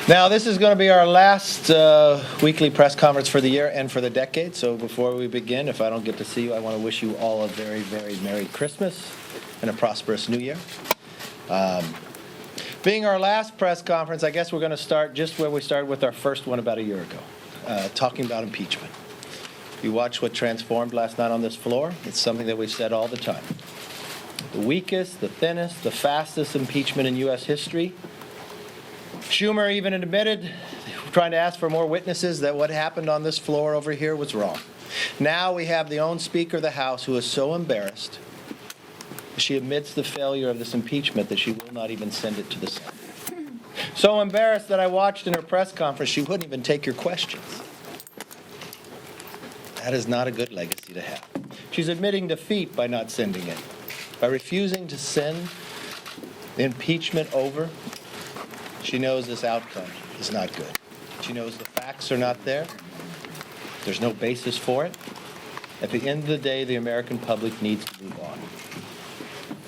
Now, this is going to be our last weekly press conference for the year and for the decade. So before we begin, if I don't get to see you, I want to wish you all a very, very Merry Christmas and a prosperous New Year. Being our last press conference, I guess we're going to start just where we started with our first one about a year ago, talking about impeachment. You watched what transformed last night on this floor. It's something that we've said all the time. The weakest, the thinnest, the fastest impeachment in U.S. history. Schumer even admitted, trying to ask for more witnesses, that what happened on this floor over here was wrong. Now we have the own Speaker of the House who is so embarrassed. She admits the failure of this impeachment that she will not even send it to the Senate. So embarrassed that I watched in her press conference, she wouldn't even take your questions. That is not a good legacy to have. She's admitting defeat by not sending it, by refusing to send the impeachment over. She knows this outcome is not good. She knows the facts are not there. There's no basis for it. At the end of the day, the American public needs to move on.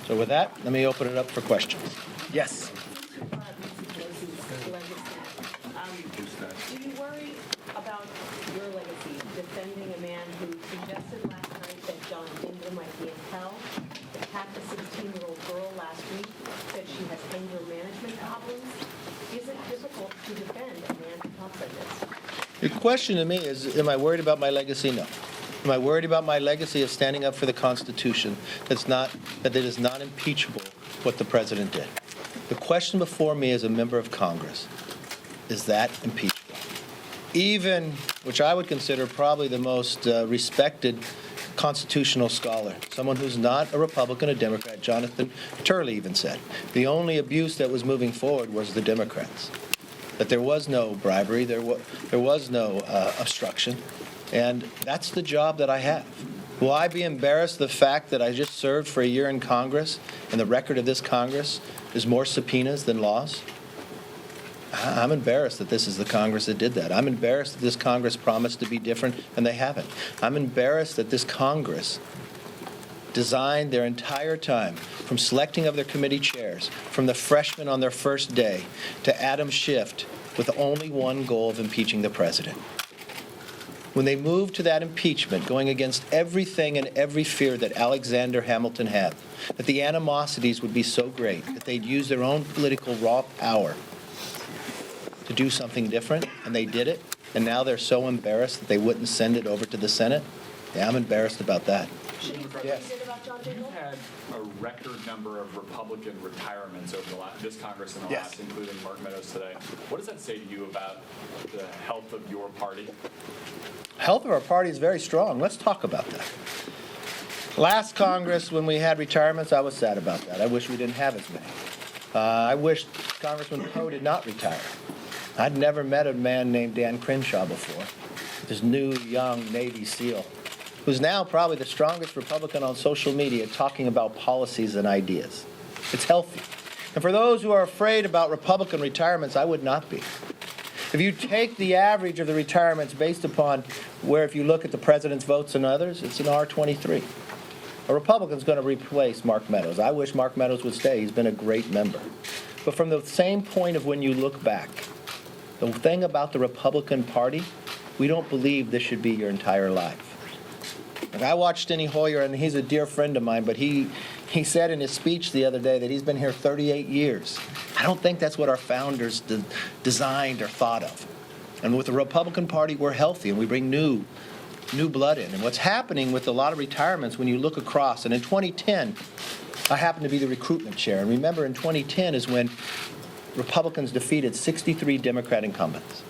So with that, let me open it up for questions. Yes? Do you worry about your legacy defending a man who suggested last night that John Ingram might be in hell, attacked a 16-year-old girl last week, said she has anger management problems? Is it difficult to defend a man who talks like this? Your question to me is, am I worried about my legacy? No. Am I worried about my legacy of standing up for the Constitution that it is not impeachable what the president did? The question before me as a member of Congress, is that impeachable? Even, which I would consider probably the most respected constitutional scholar, someone who's not a Republican, a Democrat, Jonathan Turley even said, the only abuse that was moving forward was the Democrats. That there was no bribery, there was no obstruction, and that's the job that I have. Will I be embarrassed the fact that I just served for a year in Congress and the record of this Congress is more subpoenas than laws? I'm embarrassed that this is the Congress that did that. I'm embarrassed that this Congress promised to be different and they haven't. I'm embarrassed that this Congress designed their entire time, from selecting of their committee chairs, from the freshmen on their first day, to Adam Schiff, with only one goal of impeaching the president. When they moved to that impeachment, going against everything and every fear that Alexander Hamilton had, that the animosities would be so great that they'd use their own political raw power to do something different, and they did it, and now they're so embarrassed that they wouldn't send it over to the Senate. Yeah, I'm embarrassed about that. Yes. You've had a record number of Republican retirements over this Congress and the Yes. last, including Mark Meadows today. What does that say to you about the health of your party? Health of our party is very strong. Let's talk about that. Last Congress, when we had retirements, I was sad about that. I wish we didn't have as many. I wish Congressman Poe did not retire. I'd never met a man named Dan Crenshaw before, this new, young Navy SEAL, who's now probably the strongest Republican on social media talking about policies and ideas. It's healthy. And for those who are afraid about Republican retirements, I would not be. If you take the average of the retirements based upon where, if you look at the president's votes and others, it's an R23. A Republican's going to replace Mark Meadows. I wish Mark Meadows would stay. He's been a great member. But from the same point of when you look back, the thing about the Republican Party, we don't believe this should be your entire life. Like, I watched Steny Hoyer, and he's a dear friend of mine, but he said in his speech the other day that he's been here 38 years. I don't think that's what our founders designed or thought of. And with the Republican Party, we're healthy, and we bring new blood in. And what's happening with a lot of retirements when you look across, and in 2010, I happened to be the recruitment chair. And remember, in 2010 is when Republicans defeated 63 Democrat incumbents.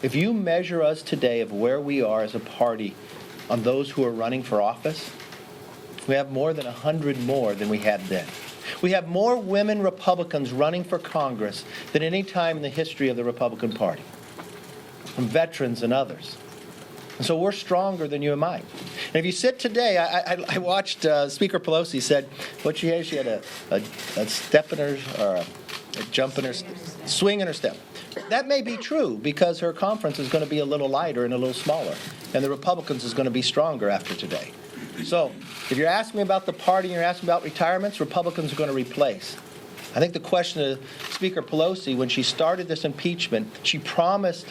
If you measure us today of where we are as a party on those who are running for office, we have more than 100 more than we had then. We have more women Republicans running for Congress than any time in the history of the Republican Party, from veterans and others. And so we're stronger than you and I. And if you sit today, I watched Speaker Pelosi said what she had. She had a step in her, or a jump in her, swing in her step. That may be true because her conference is going to be a little lighter and a little smaller, and the Republicans is going to be stronger after today. So if you're asking me about the party and you're asking about retirements, Republicans are going to replace. I think the question of Speaker Pelosi, when she started this impeachment, she promised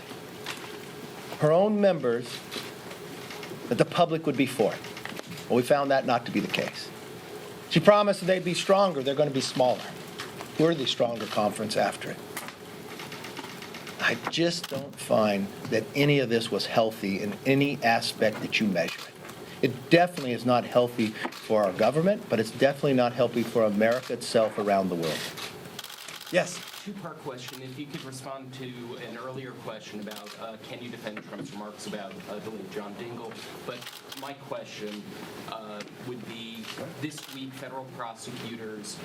her own members that the public would be for it. Well, we found that not to be the case. She promised that they'd be stronger. They're going to be smaller. We're the stronger conference after it. I just don't find that any of this was healthy in any aspect that you measure it. It definitely is not healthy for our government, but it's definitely not healthy for America itself around the world. Yes? Two-part question. If you could respond to an earlier question about can you defend Trump's remarks about delayed John Dingell, but my question would be, this week federal prosecutors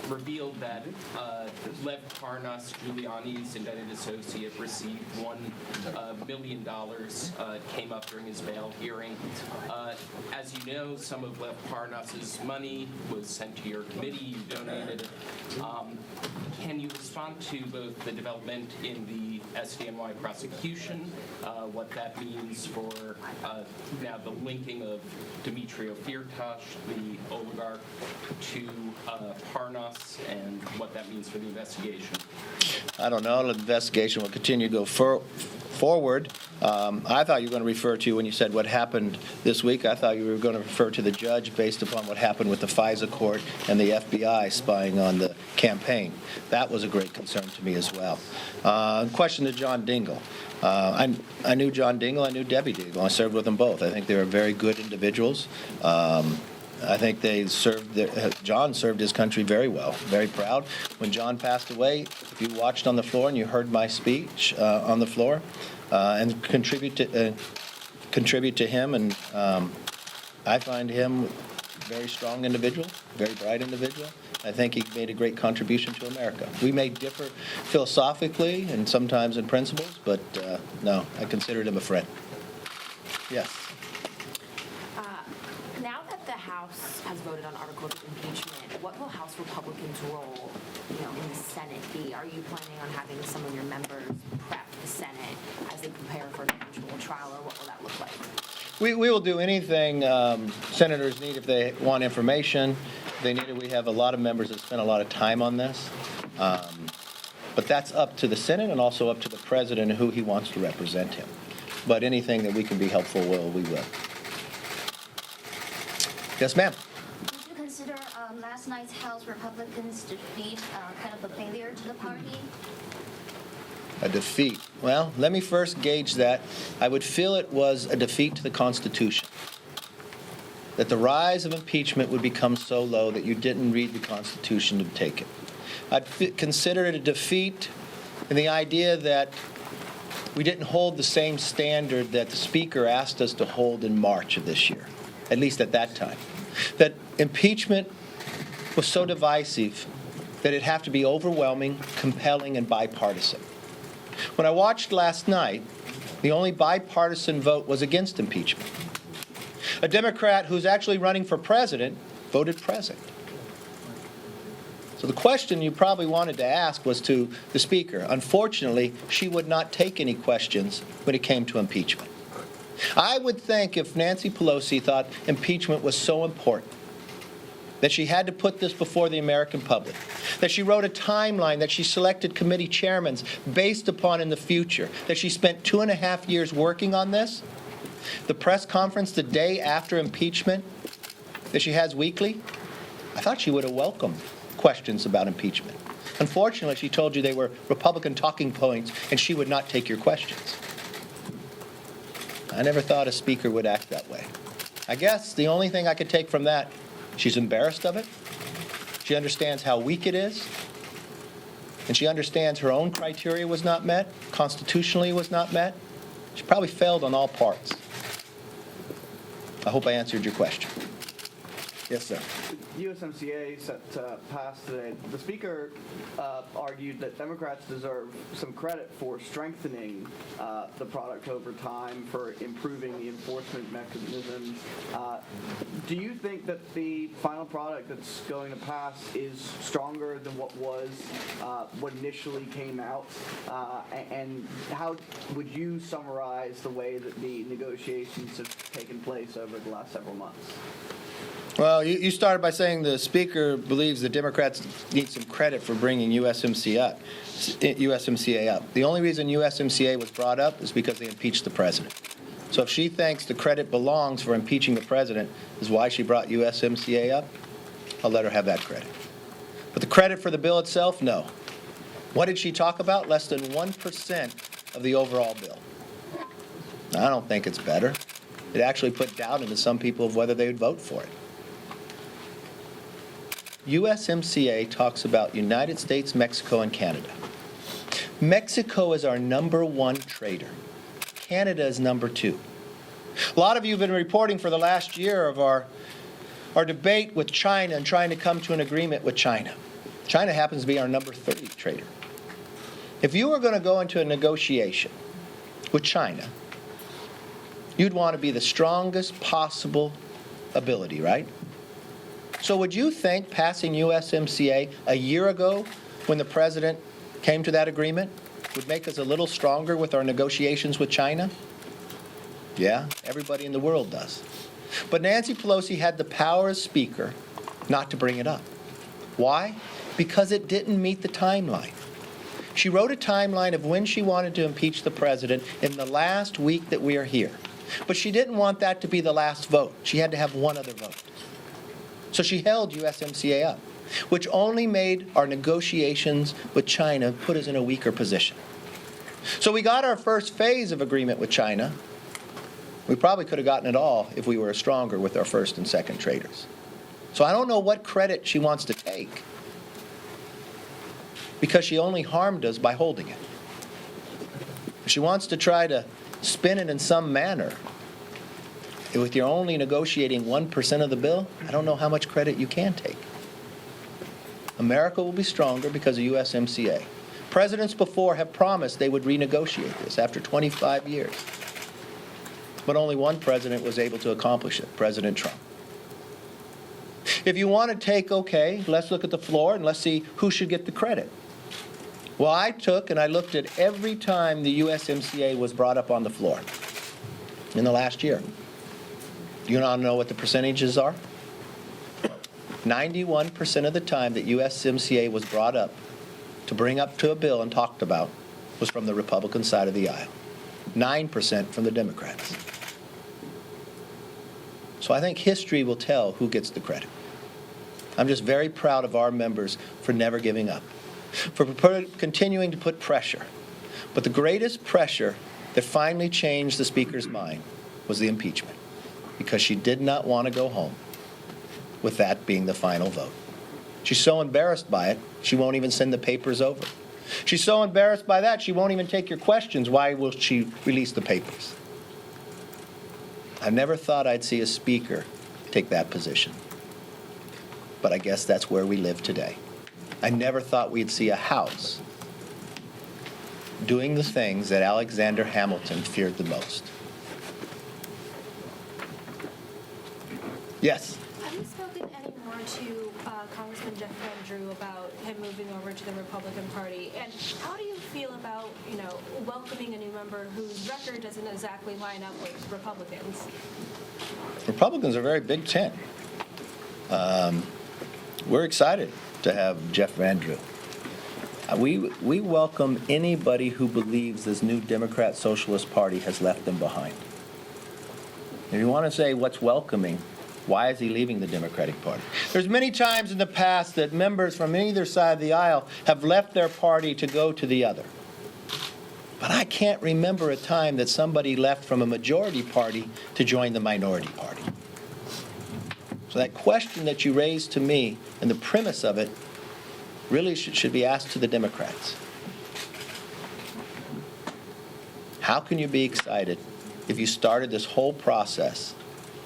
revealed that Lev Parnas, Giuliani's indicted associate, received $1 million, came up during his bail hearing. As you know, some of Lev Parnas's money was sent to your committee. You donated it. Can you respond to both the development in the SDNY prosecution, what that means for now the linking of Dmitry Firtash, the oligarch, to Parnas, and what that means for the investigation? I don't know. The investigation will continue to go forward. I thought you were going to refer to, when you said what happened this week, I thought you were going to refer to the judge based upon what happened with the FISA court and the FBI spying on the campaign. That was a great concern to me as well. Question to John Dingell. I knew John Dingell. I knew Debbie Dingell. I served with them both. I think they were very good individuals. I think they John served his country very well, very proud. When John passed away, if you watched on the floor and you heard my speech on the floor, and contribute to him, and I find him a very strong individual, very bright individual. I think he made a great contribution to America. We may differ philosophically and sometimes in principles, but no, I considered him a friend. Yes. Now that the House has voted on articles of impeachment, what will House Republicans' role, in the Senate be? Are you planning on having some of your members prep the Senate as they prepare for an eventual trial, or what will that look like? We will do anything senators need if they want information. If they need it. We have a lot of members that spend a lot of time on this. But that's up to the Senate and also up to the president and who he wants to represent him. But anything that we can be helpful with, we will. Yes, ma'am. Would you consider last night's House Republicans' defeat kind of a failure to the party? A defeat. Well, let me first gauge that. I would feel it was a defeat to the Constitution. That the rise of impeachment would become so low that you didn't read the Constitution to take it. I'd consider it a defeat in the idea that we didn't hold the same standard that the Speaker asked us to hold in March of this year, at least at that time. That impeachment was so divisive that it'd have to be overwhelming, compelling, and bipartisan. When I watched last night, the only bipartisan vote was against impeachment. A Democrat who's actually running for president voted present. So the question you probably wanted to ask was to the Speaker. Unfortunately, she would not take any questions when it came to impeachment. I would think if Nancy Pelosi thought impeachment was so important, that she had to put this before the American public, that she wrote a timeline, that she selected committee chairmen based upon in the future, that she spent 2.5 years working on this, the press conference the day after impeachment that she has weekly, I thought she would have welcomed questions about impeachment. Unfortunately, she told you they were Republican talking points and she would not take your questions. I never thought a speaker would act that way. I guess the only thing I could take from that, she's embarrassed of it. She understands how weak it is. And she understands her own criteria was not met, constitutionally was not met. She probably failed on all parts. I hope I answered your question. Yes, sir. USMCA set to pass today. The Speaker argued that Democrats deserve some credit for strengthening the product over time, for improving the enforcement mechanisms. Do you think that the final product that's going to pass is stronger than what was what initially came out? And how would you summarize the way that the negotiations have taken place over the last several months? Well, you started by saying the Speaker believes the Democrats need some credit for bringing USMCA up. The only reason USMCA was brought up is because they impeached the President. So if she thinks the credit belongs for impeaching the President is why she brought USMCA up, I'll let her have that credit. But the credit for the bill itself, no. What did she talk about? Less than 1% of the overall bill. I don't think it's better. It actually put doubt into some people of whether they would vote for it. USMCA talks about United States, Mexico, and Canada. Mexico is our #1 trader. Canada is #2. A lot of you have been reporting for the last year of our debate with China and trying to come to an agreement with China. China happens to be our #30 trader. If you were going to go into a negotiation with China, you'd want to be the strongest possible ability, right? So would you think passing USMCA a year ago when the President came to that agreement would make us a little stronger with our negotiations with China? Yeah, everybody in the world does. But Nancy Pelosi had the power as Speaker not to bring it up. Why? Because it didn't meet the timeline. She wrote a timeline of when she wanted to impeach the President in the last week that we are here. But she didn't want that to be the last vote. She had to have one other vote. So she held USMCA up, which only made our negotiations with China put us in a weaker position. So we got our first phase of agreement with China. We probably could have gotten it all if we were stronger with our first and second traders. So I don't know what credit she wants to take, because she only harmed us by holding it. If she wants to try to spin it in some manner, with you're only negotiating 1% of the bill, I don't know how much credit you can take. America will be stronger because of USMCA. Presidents before have promised they would renegotiate this after 25 years. But only one president was able to accomplish it, President Trump. If you want to take, okay, let's look at the floor and let's see who should get the credit. Well, I took and I looked at every time the USMCA was brought up on the floor in the last year. Do you want to know what the percentages are? 91% of the time that USMCA was brought up to bring up to a bill and talked about was from the Republican side of the aisle. 9% from the Democrats. So I think history will tell who gets the credit. I'm just very proud of our members for never giving up, for continuing to put pressure. But the greatest pressure that finally changed the Speaker's mind was the impeachment, because she did not want to go home with that being the final vote. She's so embarrassed by it, she won't even send the papers over. She's so embarrassed by that, she won't even take your questions. Why will she release the papers? I never thought I'd see a Speaker take that position. But I guess that's where we live today. I never thought we'd see a House doing the things that Alexander Hamilton feared the most. Yes? Have you spoken any more to Congressman Jeff Van Drew about him moving over to the Republican Party? And how do you feel about, welcoming a new member whose record doesn't exactly line up with Republicans? Republicans are very Big Tent. We're excited to have Jeff Van Drew. We welcome anybody who believes this new Democrat Socialist Party has left them behind. If you want to say what's welcoming, why is he leaving the Democratic Party? There's many times in the past that members from either side of the aisle have left their party to go to the other. But I can't remember a time that somebody left from a majority party to join the minority party. So that question that you raised to me and the premise of it really should be asked to the Democrats. How can you be excited if you started this whole process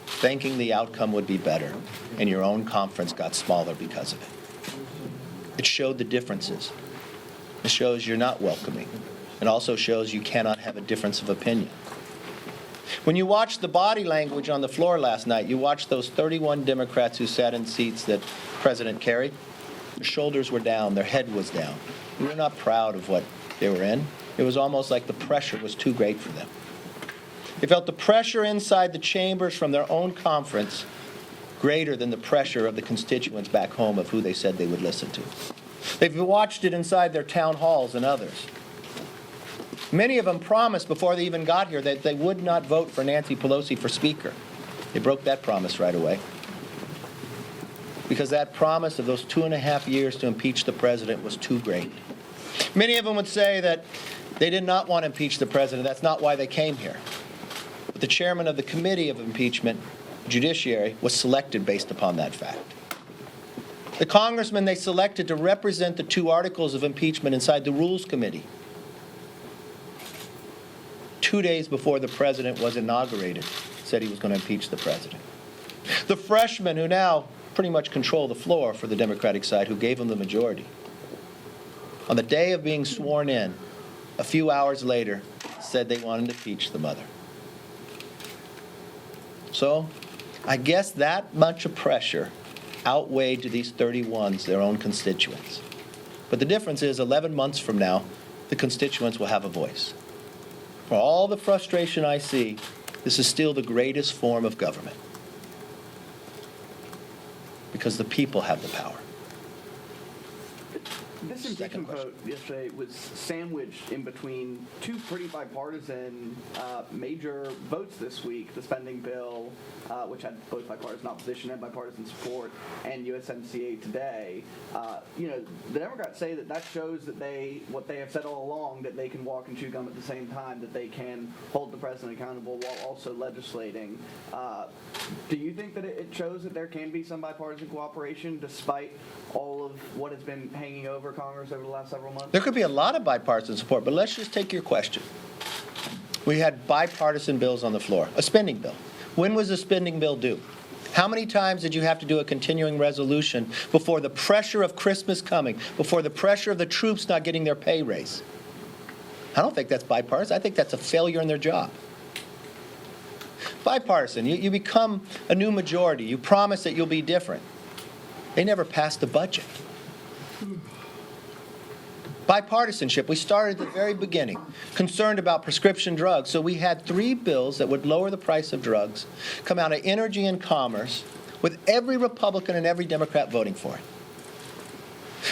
thinking the outcome would be better and your own conference got smaller because of it? It showed the differences. It shows you're not welcoming. It also shows you cannot have a difference of opinion. When you watched the body language on the floor last night, you watched those 31 Democrats who sat in seats that President carried. Their shoulders were down, their head was down. They were not proud of what they were in. It was almost like the pressure was too great for them. They felt the pressure inside the chambers from their own conference greater than the pressure of the constituents back home of who they said they would listen to. They've watched it inside their town halls and others. Many of them promised before they even got here that they would not vote for Nancy Pelosi for Speaker. They broke that promise right away. Because that promise of those 2.5 years to impeach the president was too great. Many of them would say that they did not want to impeach the president. That's not why they came here. But the chairman of the Committee of Impeachment, Judiciary, was selected based upon that fact. The congressman they selected to represent the 2 articles of impeachment inside the Rules Committee 2 days before the president was inaugurated said he was going to impeach the president. The freshmen who now pretty much control the floor for the Democratic side, who gave them the majority, on the day of being sworn in, a few hours later, said they wanted to impeach the mother. So I guess that much of pressure outweighed to these 31s their own constituents. But the difference is 11 months from now, the constituents will have a voice. For all the frustration I see, this is still the greatest form of government. Because the people have the power. This impeachment vote yesterday was sandwiched in between 2 pretty bipartisan major votes this week: the spending bill, which had both bipartisan opposition and bipartisan support, and USMCA today. The Democrats say that shows that what they have said all along, that they can walk and chew gum at the same time, that they can hold the president accountable while also legislating. Do you think that it shows that there can be some bipartisan cooperation despite all of what has been hanging over Congress over the last several months? There could be a lot of bipartisan support, but let's just take your question. We had bipartisan bills on the floor. A spending bill. When was the spending bill due? How many times did you have to do a continuing resolution before the pressure of Christmas coming, before the pressure of the troops not getting their pay raise? I don't think that's bipartisan. I think that's a failure in their job. Bipartisan. You become a new majority. You promise that you'll be different. They never passed the budget. Bipartisanship. We started at the very beginning, concerned about prescription drugs. So we had 3 bills that would lower the price of drugs, come out of Energy and Commerce, with every Republican and every Democrat voting for it.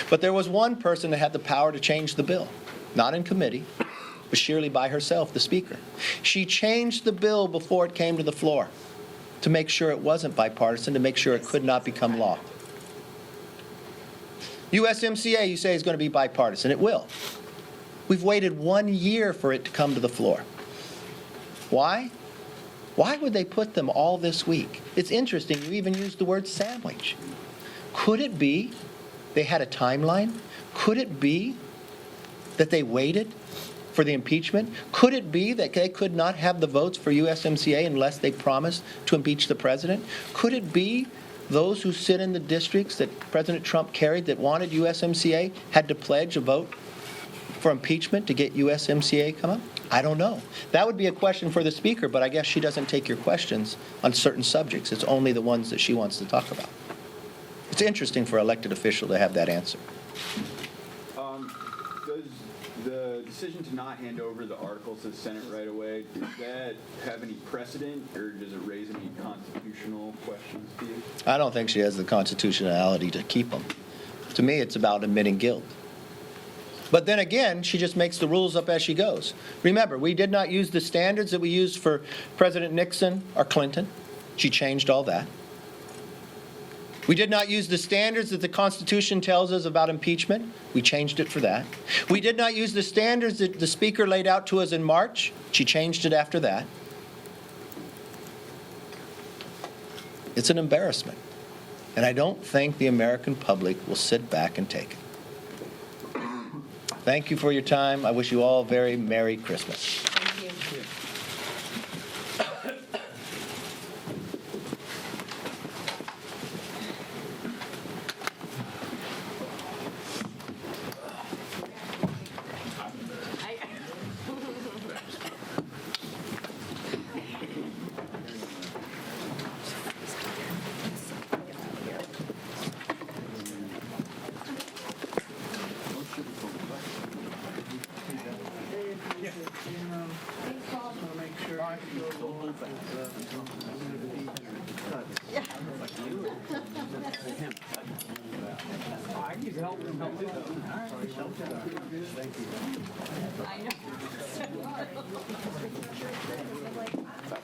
But there was one person that had the power to change the bill, not in committee, but sheerly by herself, the Speaker. She changed the bill before it came to the floor to make sure it wasn't bipartisan, to make sure it could not become law. USMCA, you say, is going to be bipartisan. It will. We've waited 1 year for it to come to the floor. Why? Why would they put them all this week? It's interesting. You even used the word sandwich. Could it be they had a timeline? Could it be that they waited for the impeachment? Could it be that they could not have the votes for USMCA unless they promised to impeach the president? Could it be those who sit in the districts that President Trump carried that wanted USMCA had to pledge a vote for impeachment to get USMCA come up? I don't know. That would be a question for the Speaker, but I guess she doesn't take your questions on certain subjects. It's only the ones that she wants to talk about. It's interesting for an elected official to have that answer. Does the decision to not hand over the articles to the Senate right away, does that have any precedent, or does it raise any constitutional questions to you? I don't think she has the constitutionality to keep them. To me, it's about admitting guilt. But then again, she just makes the rules up as she goes. Remember, we did not use the standards that we used for President Nixon or Clinton. She changed all that. We did not use the standards that the Constitution tells us about impeachment. We changed it for that. We did not use the standards that the Speaker laid out to us in March. She changed it after that. It's an embarrassment. And I don't think the American public will sit back and take it. Thank you for your time. I wish you all a very Merry Christmas. Thank you. I know.